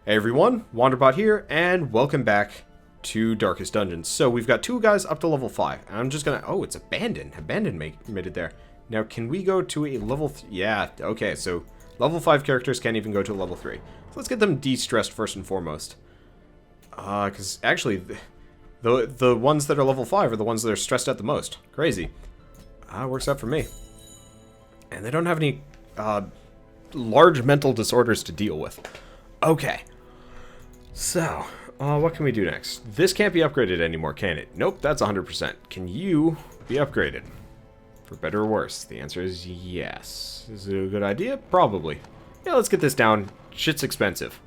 Hey everyone, Wanderbot here, and welcome back to Darkest Dungeons. So we've got two guys up to level 5, and I'm just gonna... Oh, it's abandoned. Abandoned made it there. Now, can we go to a level... Yeah, okay, so level 5 characters can't even go to a level 3. So let's get them de-stressed first and foremost. Because actually, the ones that are level 5 are the ones that are stressed out the most. Crazy. Works out for me. And they don't have any large mental disorders to deal with. Okay. So, what can we do next? This can't be upgraded anymore, can it? Nope, that's 100%. Can you be upgraded? For better or worse? The answer is yes. Is it a good idea? Probably. Yeah, let's get this down. Shit's expensive.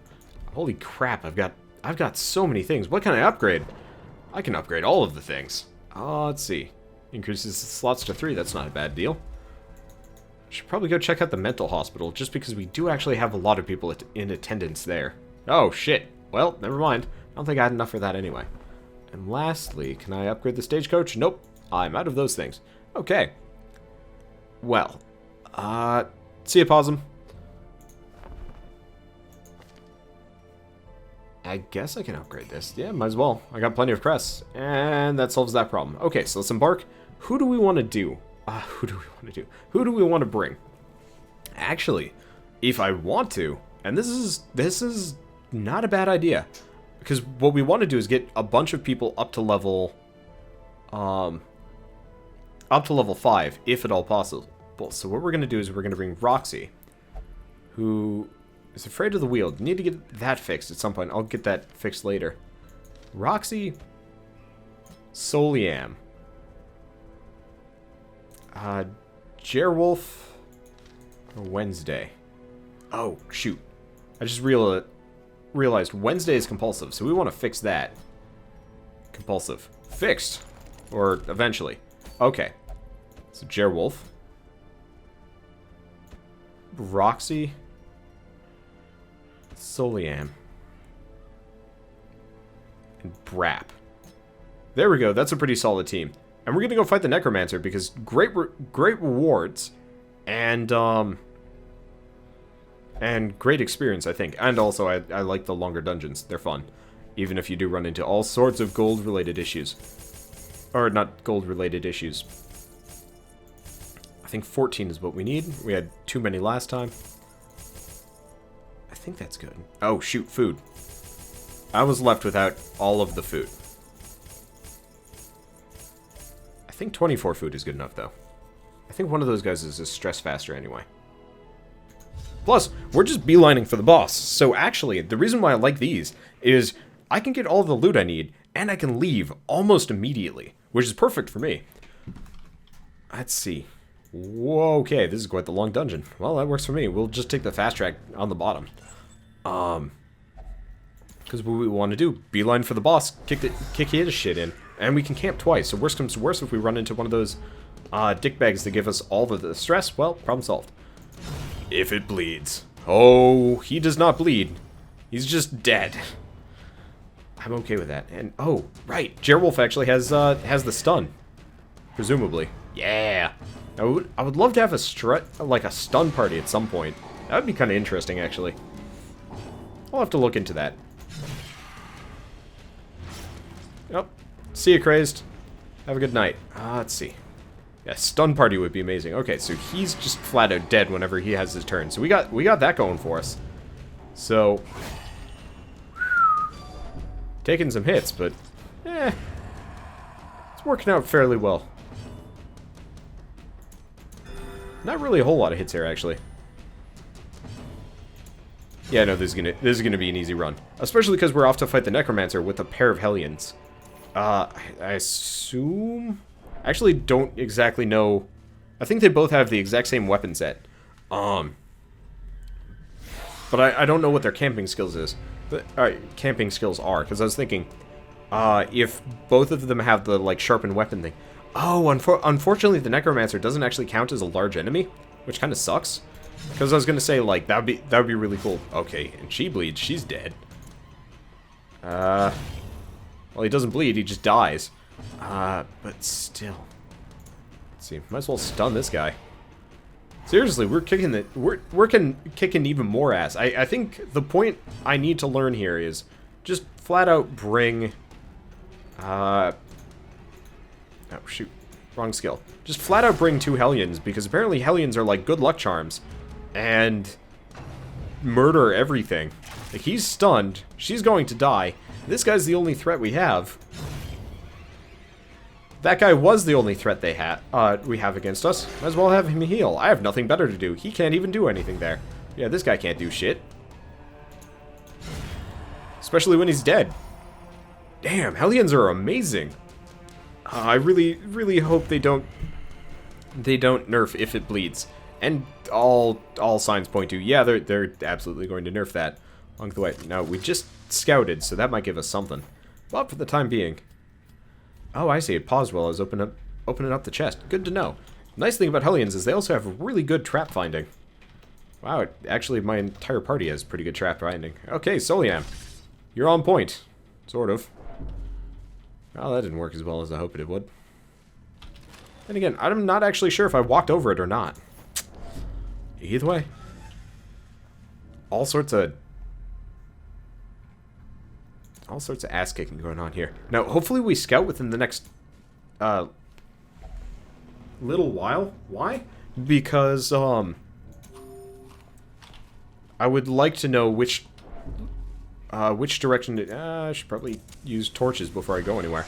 Holy crap, I've got so many things. What can I upgrade? I can upgrade all of the things. Let's see. Increases the slots to 3, that's not a bad deal. Should probably go check out the mental hospital, just because we do actually have a lot of people in attendance there. Oh, shit. Well, never mind. I don't think I had enough for that anyway. And lastly, can I upgrade the stagecoach? Nope. I'm out of those things. Okay. Well, see ya, Possum. I guess I can upgrade this. Yeah, might as well. I got plenty of crests. And that solves that problem. Okay, so let's embark. Who do we want to do? Who do we want to do? Who do we want to bring? Actually, if I want to, and this is not a bad idea, because what we want to do is get a bunch of people up to level 5, if at all possible. So what we're going to do is we're going to bring Roxy, who is afraid of the wheel. Need to get that fixed at some point. I'll get that fixed later. Roxy, Soliam, Jerwolf, or Wednesday. Oh, shoot. I just realized Wednesday is compulsive, so we want to fix that. Compulsive. Fixed. Or eventually. Okay. So Jerwolf. Roxy. Soliam. And Brap. There we go. That's a pretty solid team. And we're going to go fight the Necromancer because great rewards and great experience, I think. And also, I like the longer dungeons. They're fun. Even if you do run into all sorts of gold-related issues. Or, not gold-related issues. I think 14 is what we need. We had too many last time. I think that's good. Oh, shoot, food. I was left without all of the food. I think 24 food is good enough, though. I think one of those guys is a stress faster anyway. Plus, we're just beelining for the boss. So actually, the reason why I like these is I can get all the loot I need, and I can leave almost immediately, which is perfect for me. Let's see. Whoa, okay, this is quite the long dungeon. Well, that works for me. We'll just take the fast track on the bottom. Because what we want to do, beeline for the boss, kick his shit in, and we can camp twice. So worst comes to worst, if we run into one of those dickbags that give us all of the stress, well, problem solved. If it bleeds. Oh, he does not bleed. He's just dead. I'm okay with that. And oh, right, Jerwolf actually has the stun, presumably. Yeah. I would love to have a stun party at some point. That would be kind of interesting, actually. I'll have to look into that. Yep. See you, Crazed. Have a good night. Let's see. Yeah, stun party would be amazing. Okay, so he's just flat out dead whenever he has his turn. So we got that going for us. So taking some hits, but it's working out fairly well. Not really a whole lot of hits here, actually. Yeah, no, this is gonna be an easy run, especially because we're off to fight the Necromancer with a pair of Hellions. I assume. Actually, don't exactly know. I think they both have the exact same weapon set. But I don't know what their camping skills is. But camping skills are, because I was thinking, if both of them have the sharpened weapon thing. Oh, unfortunately, the Necromancer doesn't actually count as a large enemy, which kind of sucks. Because I was gonna say that would be really cool. Okay, and she bleeds. She's dead. Well, he doesn't bleed. He just dies. But still. Let's see. Might as well stun this guy. Seriously, we're kicking the kicking even more ass. I think the point I need to learn here is just flat out bring oh shoot. Wrong skill. Just flat out bring 2 Hellions, because apparently Hellions are like good luck charms and murder everything. Like, he's stunned, she's going to die. This guy's the only threat we have. That guy was the only threat we have against us. Might as well have him heal. I have nothing better to do. He can't even do anything there. Yeah, this guy can't do shit. Especially when he's dead. Damn, Hellions are amazing. I really, really hope they don't nerf if it bleeds. And all signs point to, yeah, they're absolutely going to nerf that along the way. Now, we just scouted, so that might give us something. But for the time being... Oh, I see. It paused while I was opening up the chest. Good to know. Nice thing about Hellions is they also have really good trap finding. Wow, actually my entire party has pretty good trap finding. Okay, Soliam. You're on point. Sort of. Well, that didn't work as well as I hoped it would. And again, I'm not actually sure if I walked over it or not. Either way. All sorts of ass kicking going on here. Now, hopefully we scout within the next little while. Why? Because I would like to know which direction to... I should probably use torches before I go anywhere.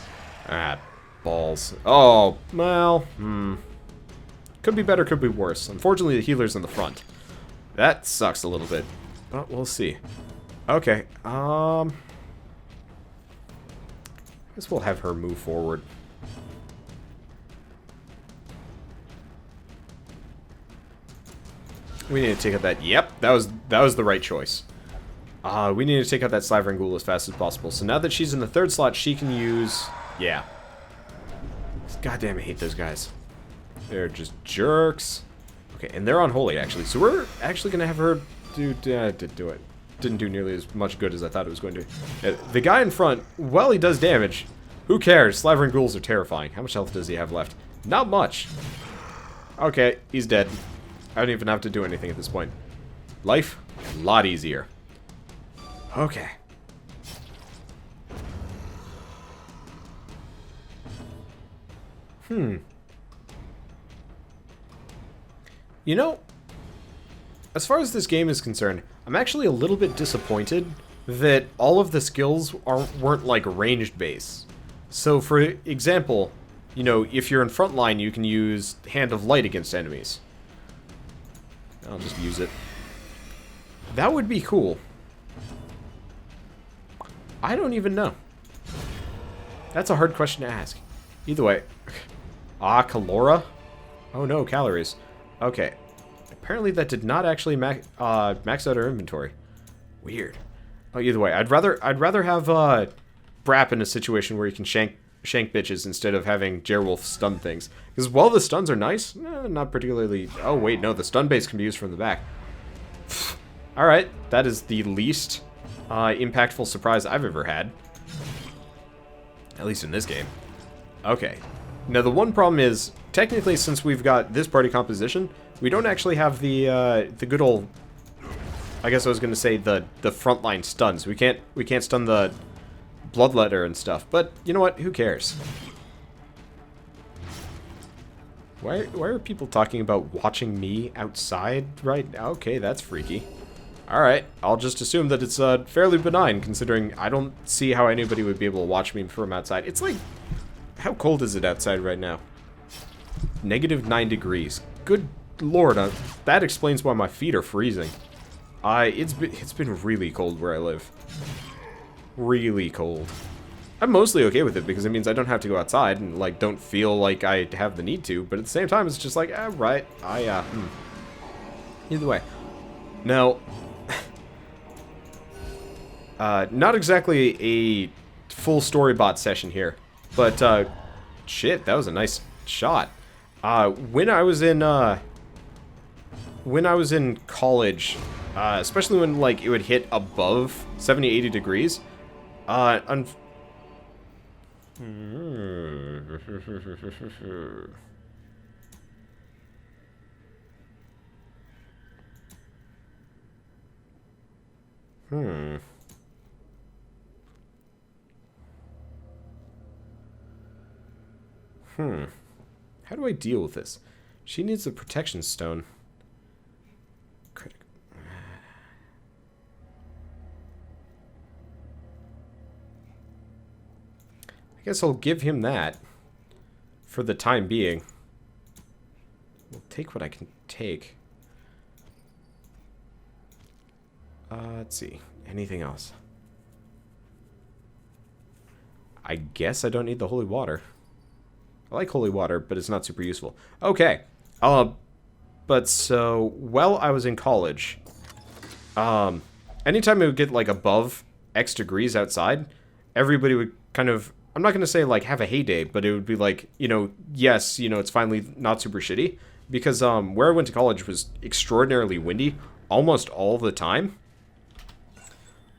Ah, balls. Oh, well, could be better, could be worse. Unfortunately, the healer's in the front. That sucks a little bit, but we'll see. Okay, guess we'll have her move forward. We need to take out that... Yep, that was the right choice. We need to take out that Slavering Ghoul as fast as possible. So now that she's in the 3rd slot, she can use... Yeah. God damn, I hate those guys. They're just jerks. Okay, and they're unholy, actually. So we're actually going to have her do it. Didn't do nearly as much good as I thought it was going to. The guy in front, well, he does damage. Who cares? Slavering Ghouls are terrifying. How much health does he have left? Not much. Okay, he's dead. I don't even have to do anything at this point. Life, a lot easier. Okay. You know, as far as this game is concerned, I'm actually a little bit disappointed that all of the skills weren't like ranged based. So for example, you know, if you're in front line, you can use Hand of Light against enemies. I'll just use it. That would be cool. I don't even know. That's a hard question to ask. Either way. Ah, Calora? Oh no, calories. Okay. Apparently that did not actually max out our inventory. Weird. Oh, either way, I'd rather have Brap in a situation where you can shank bitches instead of having Jerwolf stun things. Because while the stuns are nice, not particularly... Oh wait, no, the stun base can be used from the back. Alright, that is the least impactful surprise I've ever had. At least in this game. Okay. Now the one problem is, technically since we've got this party composition, we don't actually have the good old... I guess I was going to say the frontline stuns. We can't stun the Bloodletter and stuff, but you know what? Who cares? Why are people talking about watching me outside right now? Okay, that's freaky. Alright, I'll just assume that it's fairly benign, considering I don't see how anybody would be able to watch me from outside. It's like... How cold is it outside right now? -9 degrees. Good lord, that explains why my feet are freezing. It's been really cold where I live. Really cold. I'm mostly okay with it because it means I don't have to go outside and like don't feel like I have the need to, but at the same time it's just like, right, Either way. Now, not exactly a full storybot session here, but shit, that was a nice shot. When I was in college, especially when like it would hit above 70-80 degrees, Hmm. How do I deal with this? She needs a protection stone. I guess I'll give him that for the time being. We'll take what I can take. Let's see. Anything else? I guess I don't need the holy water. I like holy water, but it's not super useful. Okay. But so, while I was in college, anytime it would get, like, above X degrees outside, everybody would kind of, I'm not going to say, like, have a heyday, but it would be like, you know, yes, you know, it's finally not super shitty. Because, where I went to college was extraordinarily windy almost all the time.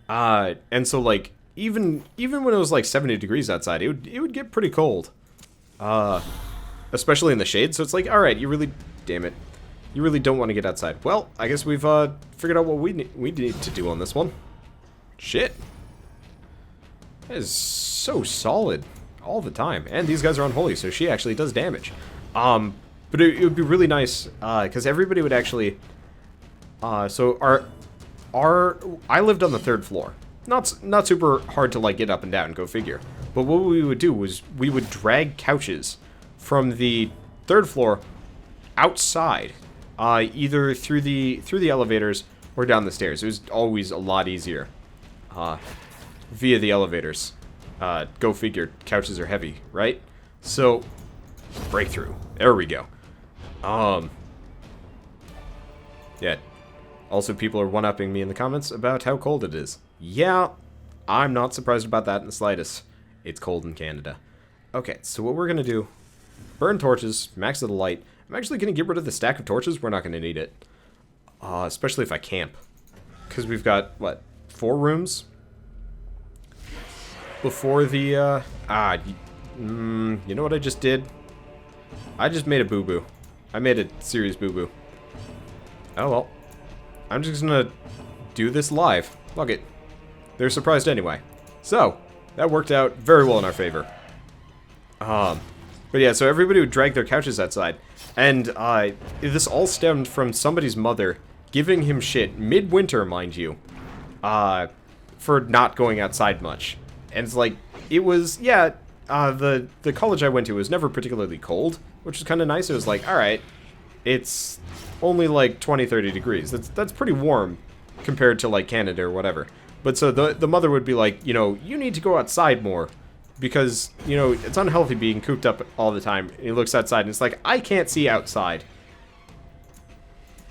And so, like, even when it was, like, 70 degrees outside, it would get pretty cold. Especially in the shade, so it's like, alright, damn it. You really don't want to get outside. Well, I guess we've, figured out what we need to do on this one. Shit. That is so solid all the time. And these guys are unholy, so she actually does damage. But it would be really nice, because everybody would actually, so I lived on the 3rd floor. Not super hard to, like, get up and down, go figure. But what we would do was we would drag couches from the 3rd floor outside, either through the elevators or down the stairs. It was always a lot easier, via the elevators. Go figure, couches are heavy, right? So, breakthrough. There we go. Yeah. Also, people are one-upping me in the comments about how cold it is. Yeah, I'm not surprised about that in the slightest. It's cold in Canada. Okay, so what we're going to do, burn torches, max of the light. I'm actually going to get rid of the stack of torches. We're not going to need it. Especially if I camp. Because we've got, what, 4 rooms? Before the, you know what I just did? I just made a boo-boo. I made a serious boo-boo. Oh, well. I'm just gonna do this live. Fuck it. They're surprised anyway. So, that worked out very well in our favor. But yeah, so everybody would drag their couches outside. And, this all stemmed from somebody's mother giving him shit, midwinter, mind you, for not going outside much. And it's like, it was, yeah, the college I went to was never particularly cold, which is kind of nice. It was like, alright, it's only like 20-30 degrees. That's pretty warm compared to, like, Canada or whatever. But so the mother would be like, you know, you need to go outside more because, you know, it's unhealthy being cooped up all the time. And he looks outside and it's like, I can't see outside.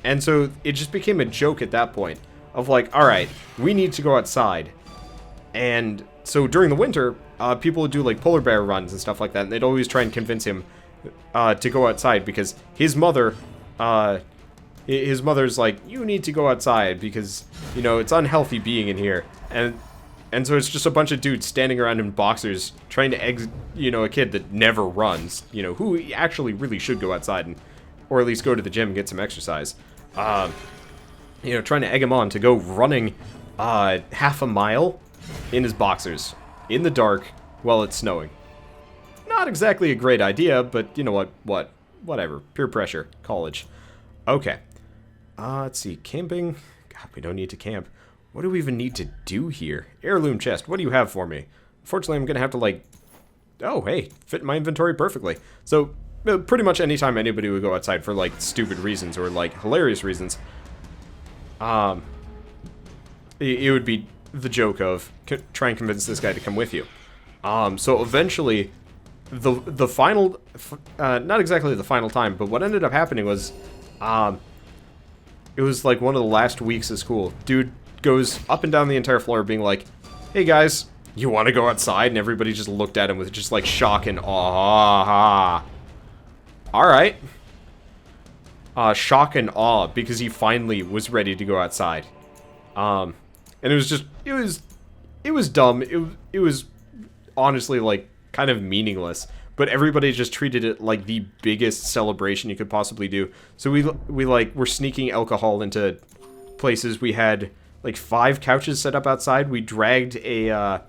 And so it just became a joke at that point of like, alright, we need to go outside. And so during the winter, people would do like polar bear runs and stuff like that, and they'd always try and convince him to go outside because his mother's like, you need to go outside because, you know, it's unhealthy being in here. And so it's just a bunch of dudes standing around in boxers trying to you know, a kid that never runs, you know, who actually really should go outside and, or at least go to the gym and get some exercise. You know, trying to egg him on to go running half a mile in his boxers in the dark while it's snowing. Not exactly a great idea, but you know what? Whatever. Peer pressure. College. Okay. Let's see. Camping. God, we don't need to camp. What do we even need to do here? Heirloom chest. What do you have for me? Unfortunately, I'm going to have to, like... Oh, hey. Fit in my inventory perfectly. So, pretty much anytime anybody would go outside for, like, stupid reasons or, like, hilarious reasons, it would be the joke of try and convince this guy to come with you. So eventually, the final... not exactly the final time, but what ended up happening was... it was, like, one of the last weeks of school. Dude goes up and down the entire floor being like, hey guys, you want to go outside? And everybody just looked at him with just like shock and awe. Alright. Shock and awe because he finally was ready to go outside. And it was just, it was dumb. It was honestly like kind of meaningless, but everybody just treated it like the biggest celebration you could possibly do. So we like, were sneaking alcohol into places. We had like 5 couches set up outside. We dragged a,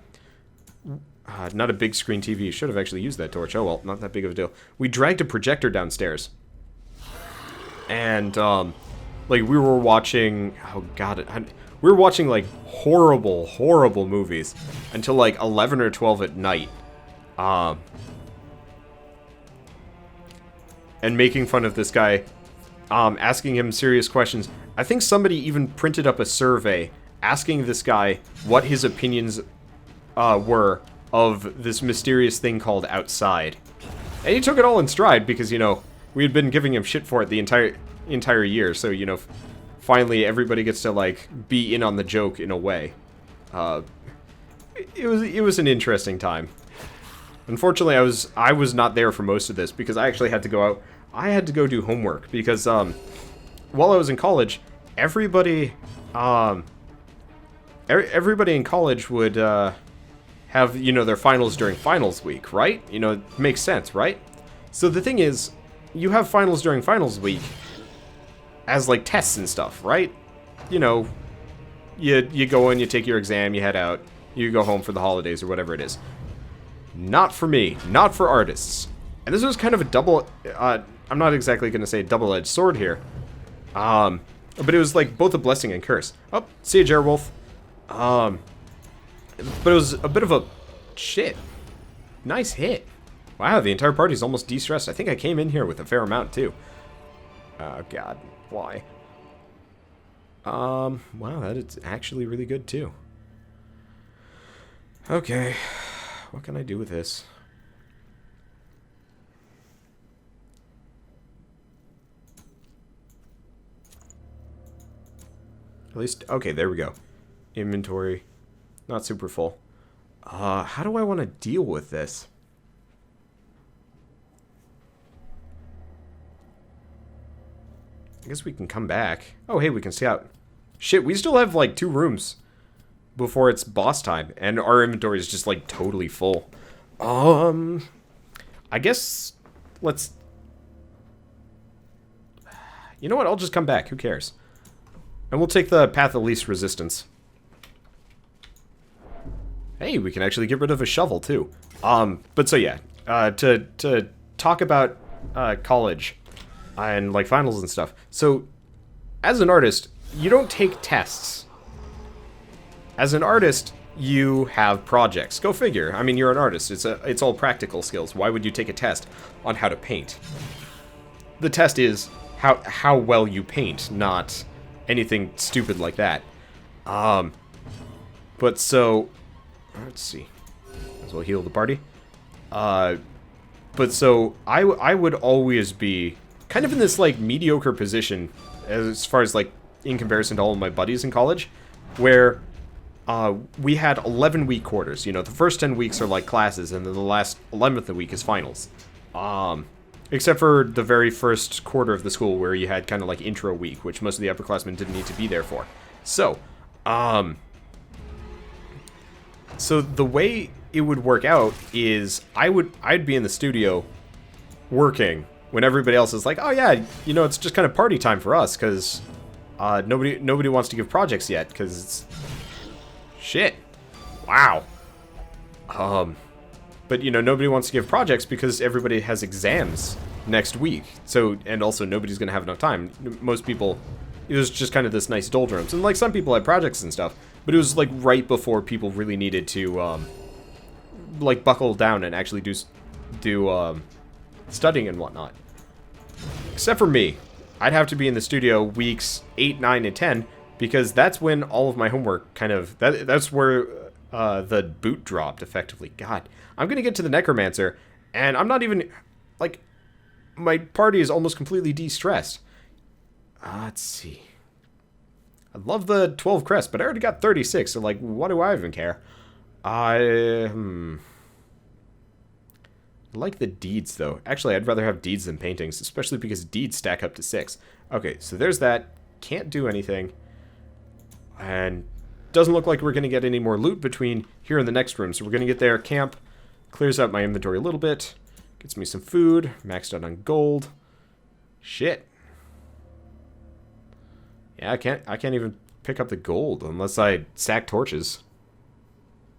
not a big screen TV. Should have actually used that torch. Oh, well, not that big of a deal. We dragged a projector downstairs. And, like, we were watching, oh god, we were watching, like, horrible, horrible movies until, like, 11 or 12 at night. And making fun of this guy, asking him serious questions. I think somebody even printed up a survey asking this guy what his opinions were of this mysterious thing called outside. And he took it all in stride because, you know, we had been giving him shit for it the entire year. So, you know, finally everybody gets to, like, be in on the joke in a way. It was an interesting time. Unfortunately, I was not there for most of this because I actually had to go out. I had to go do homework because while I was in college, everybody in college would have, you know, their finals during finals week, right? You know, it makes sense, right? So the thing is, you have finals during finals week as, like, tests and stuff, right? You know, you go in, you take your exam, you head out, you go home for the holidays or whatever it is. Not for me. Not for artists. And this was kind of a double... I'm not exactly going to say double-edged sword here. But it was, like, both a blessing and curse. Oh, see you, Jerwolf. But it was a bit of a... Shit. Nice hit. Wow, the entire party's almost de-stressed. I think I came in here with a fair amount, too. Oh, God. Why? Wow, that is actually really good, too. Okay. What can I do with this? At least, okay, there we go. Inventory. Not super full. How do I want to deal with this? I guess we can come back. Oh, hey, we can see out. Shit, we still have, like, 2 rooms before it's boss time, and our inventory is just, like, totally full. I guess let's... You know what? I'll just come back. Who cares? And we'll take the path of least resistance. Hey, we can actually get rid of a shovel, too. But so, yeah. To talk about college and, like, finals and stuff. So, as an artist, you don't take tests. As an artist, you have projects. Go figure. I mean, you're an artist. It's all practical skills. Why would you take a test on how to paint? The test is how well you paint, not anything stupid like that. But so, let's see. Might as well heal the party. But so I would always be kind of in this, like, mediocre position as far as, like, in comparison to all of my buddies in college, where we had 11-week quarters. You know, the first 10 weeks are like classes, and then the last 11th week is finals. Except for the very first quarter of the school where you had kind of like intro week, which most of the upperclassmen didn't need to be there for. So, so the way it would work out is I'd be in the studio working when everybody else is like, oh yeah, you know, it's just kind of party time for us, because nobody wants to give projects yet, because it's... Shit. Wow. But, you know, nobody wants to give projects because everybody has exams next week. So, and also nobody's going to have enough time. Most people, it was just kind of this nice doldrums. And, like, some people had projects and stuff, but it was, like, right before people really needed to, like, buckle down and actually do studying and whatnot. Except for me. I'd have to be in the studio weeks 8, 9, and 10, because that's when all of my homework kind of... That's where the boot dropped, effectively. God. I'm going to get to the Necromancer, and I'm not even... Like, my party is almost completely de-stressed. Let's see. I love the 12 crests, but I already got 36, so, like, what do I even care? I like the deeds, though. Actually, I'd rather have deeds than paintings, especially because deeds stack up to 6. Okay, so there's that. Can't do anything. And doesn't look like we're going to get any more loot between here and the next room. So we're going to get there, camp, clears out my inventory a little bit, gets me some food, maxed out on gold. Shit. Yeah, I can't even pick up the gold, unless I sack torches.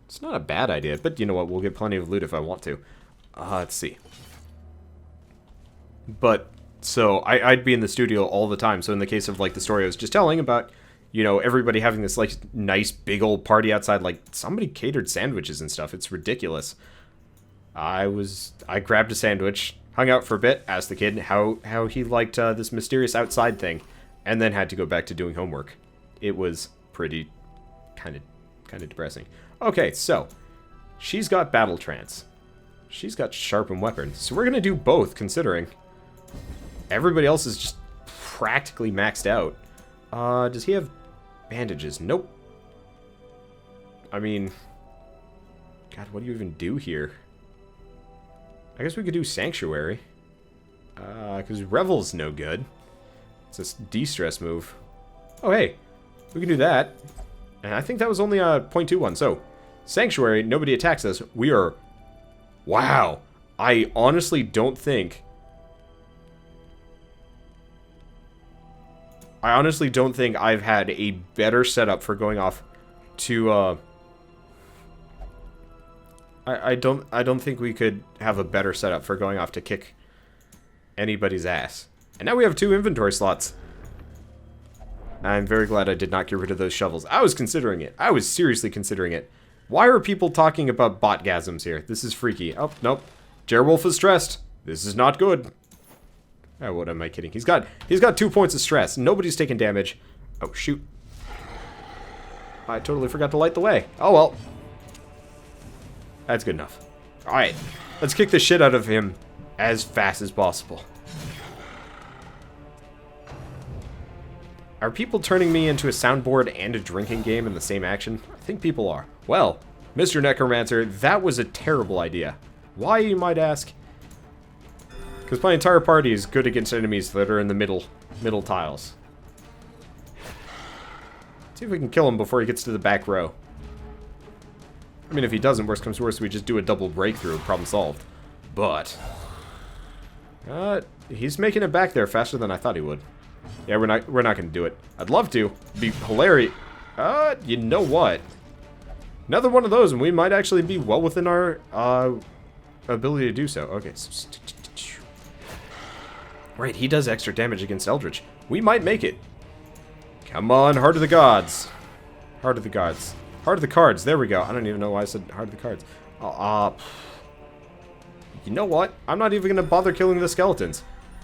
It's not a bad idea, but you know what? We'll get plenty of loot if I want to. Let's see. But, so, I'd be in the studio all the time, so in the case of, like, the story I was just telling about, you know, everybody having this, like, nice big old party outside, like, somebody catered sandwiches and stuff. It's ridiculous. I grabbed a sandwich, hung out for a bit, asked the kid how he liked this mysterious outside thing, and then had to go back to doing homework. It was pretty, kind of depressing. Okay, so, she's got battle trance. She's got sharpened weapons. So we're going to do both, considering everybody else is just practically maxed out. Does he have bandages? Nope. I mean, God, what do you even do here? I guess we could do Sanctuary. Because Revel's no good. It's a de-stress move. Oh, hey. We can do that. And I think that was only a 0.21. So, Sanctuary, nobody attacks us. We are... Wow. I honestly don't think... I've had a better setup for going off to, I don't think we could have a better setup for going off to kick anybody's ass. And now we have 2 inventory slots. I'm very glad I did not get rid of those shovels. I was considering it. I was seriously considering it. Why are people talking about botgasms here? This is freaky. Oh, nope. Jerwolf is stressed. This is not good. Oh, what am I kidding? He's got 2 points of stress. Nobody's taking damage. Oh, shoot. I totally forgot to light the way. Oh, well. That's good enough. Alright. Let's kick the shit out of him as fast as possible. Are people turning me into a soundboard and a drinking game in the same action? I think people are. Well, Mr. Necromancer, that was a terrible idea. Why, you might ask? Because my entire party is good against enemies that are in the middle tiles. Let's see if we can kill him before he gets to the back row. I mean, if he doesn't, worst comes to worst, we just do a double breakthrough, problem solved. But... he's making it back there faster than I thought he would. Yeah, we're not gonna do it. I'd love to. It'd be hilarious. You know what? Another one of those, and we might actually be well within our ability to do so. Okay. Right, he does extra damage against Eldritch. We might make it. Come on, Heart of the Gods. Heart of the Gods. Heart of the Cards. There we go. I don't even know why I said Heart of the Cards. You know what? I'm not even gonna bother killing the skeletons.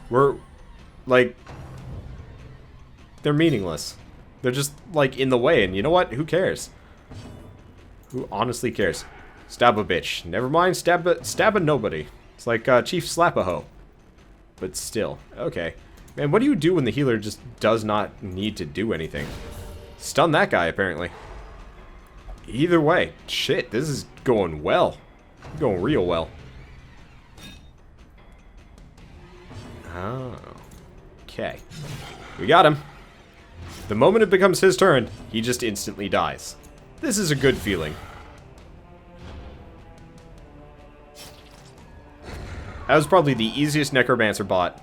We're like, they're meaningless. They're just, like, in the way, and you know what? Who cares? Who honestly cares? Stab a bitch. Never mind, stab a nobody. It's like, Chief Slap-a-Ho. But still. Okay. Man, what do you do when the healer just does not need to do anything? Stun that guy, apparently. Either way. Shit, this is going well. Going real well. Oh. Okay. We got him. The moment it becomes his turn, he just instantly dies. This is a good feeling. That was probably the easiest Necromancer bot.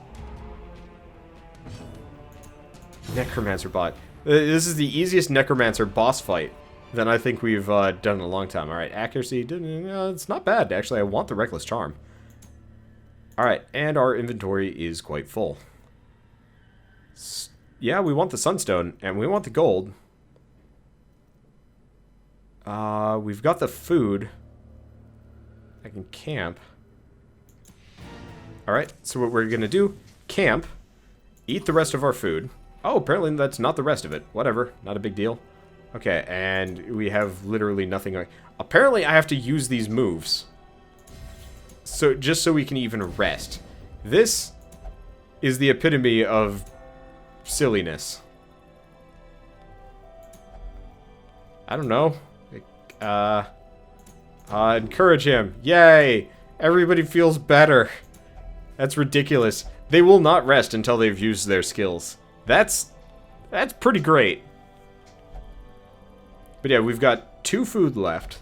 Necromancer bot. This is the easiest Necromancer boss fight that I think we've done in a long time. Alright, accuracy, it's not bad. Actually, I want the Reckless Charm. Alright, and our inventory is quite full. Yeah, we want the Sunstone, and we want the gold. We've got the food. I can camp. Alright, so what we're gonna do, camp, eat the rest of our food. Oh, apparently that's not the rest of it. Whatever, not a big deal. Okay, and we have literally nothing. Apparently I have to use these moves. So, just so we can even rest. This is the epitome of silliness. I don't know. Encourage him. Yay! Everybody feels better. That's ridiculous. They will not rest until they've used their skills. That's pretty great. But yeah, we've got 2 food left.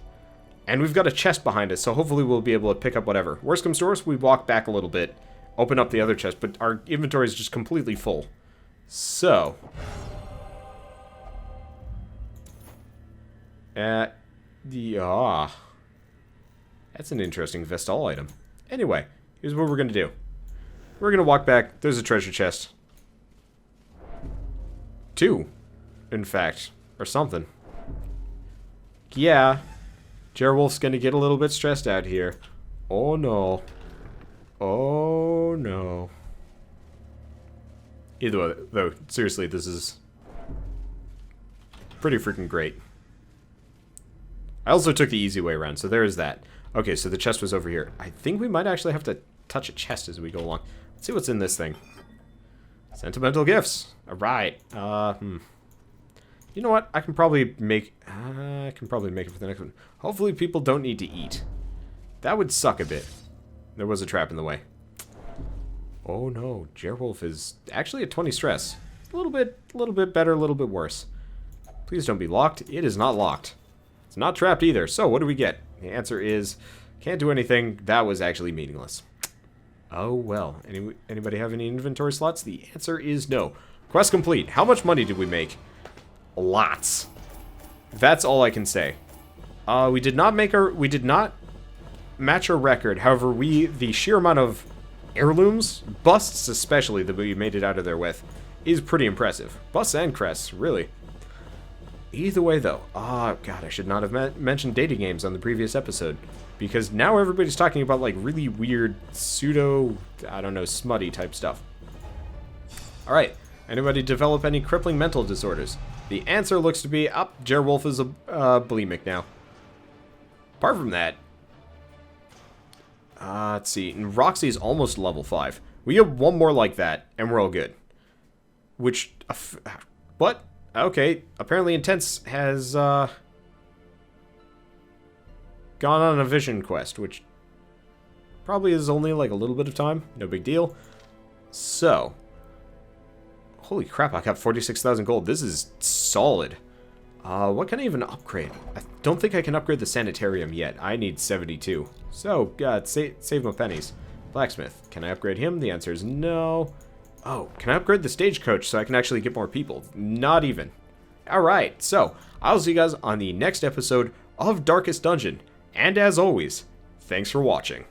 And we've got a chest behind us, so hopefully we'll be able to pick up whatever. Worst comes to worst, we walk back a little bit, open up the other chest, but our inventory is just completely full. So, That's an interesting Vestal item. Anyway, here's what we're gonna do. We're gonna walk back. There's a treasure chest. 2, in fact, or something. Yeah, Jerwolf's gonna get a little bit stressed out here. Oh no. Oh no. Either way, though, seriously, this is pretty freaking great. I also took the easy way around, so there is that. Okay, so the chest was over here. I think we might actually have to touch a chest as we go along. Let's see what's in this thing. Sentimental gifts. Alright. You know what? I can probably make it for the next one. Hopefully people don't need to eat. That would suck a bit. There was a trap in the way. Oh no, Jerwolf is actually at 20 stress. A little bit better, a little bit worse. Please don't be locked. It is not locked. It's not trapped either. So what do we get? The answer is can't do anything. That was actually meaningless. Oh well. Anybody have any inventory slots? The answer is no. Quest complete. How much money did we make? Lots. That's all I can say. We did not match our record. However, the sheer amount of heirlooms, busts especially, that we made it out of there with, is pretty impressive. Busts and crests, really. Either way, though, God, I should not have mentioned dating games on the previous episode, because now everybody's talking about, like, really weird, pseudo, I don't know, smutty type stuff. Alright, anybody develop any crippling mental disorders? The answer looks to be, Jerwolf is bulimic now. Apart from that, let's see, and Roxy's almost level 5. We have one more like that, and we're all good. Which, what? Okay, apparently Intense has, gone on a vision quest, which probably is only like a little bit of time. No big deal. So, holy crap, I got 46,000 gold. This is solid. What can I even upgrade? I don't think I can upgrade the sanitarium yet. I need 72. So, God, save my pennies. Blacksmith, can I upgrade him? The answer is no. Oh, can I upgrade the stagecoach so I can actually get more people? Not even. Alright, so, I'll see you guys on the next episode of Darkest Dungeon. And as always, thanks for watching.